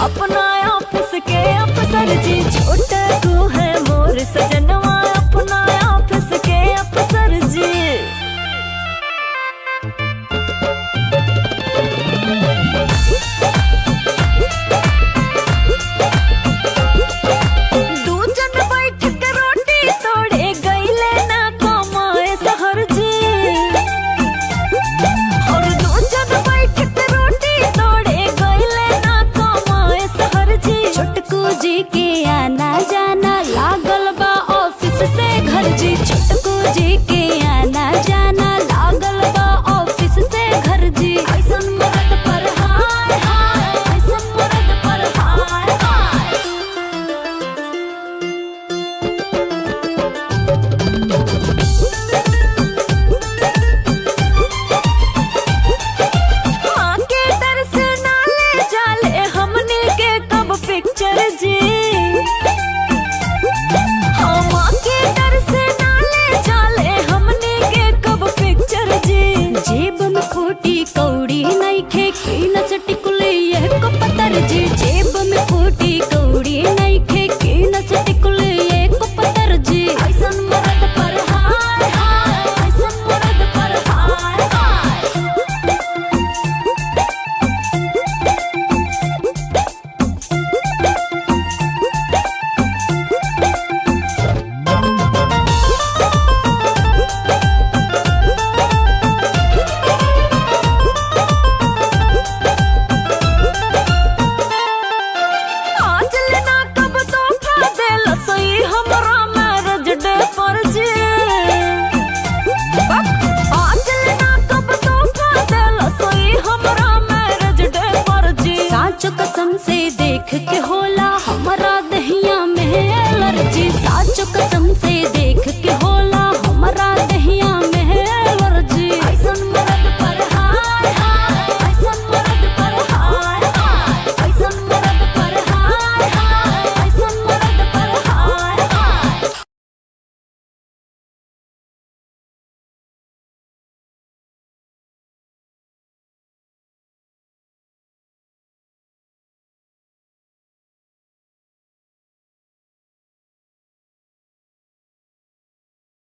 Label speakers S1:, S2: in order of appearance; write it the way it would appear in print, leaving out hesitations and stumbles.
S1: अपना ऑफिस के अफसर जी, छोटा को है मोर सजनवा, अपना ऑफिस के अफसर जी। जी के आना जाना लागल बा ऑफिस से घर जी, छोटकू जी के आना जाना लागल बा ऑफिस से घर जी। ऐसन मर्द पर हाय हाय, ऐसन मर्द पर हाय हाय। माँ के डर से ना ले जाले हमने के कब पिक्चर जी, जेब में फूटी कौड़ी नहीं खे कीन से टिकुली ये को पतर जी, जेब में फूटी कौड़ी नहीं खे कीन से टिकुली ये को पतर जी। ऐसन मर्द पर हाय हाय, ऐसन मर्द पर हाय हाय। कसम से देख के होला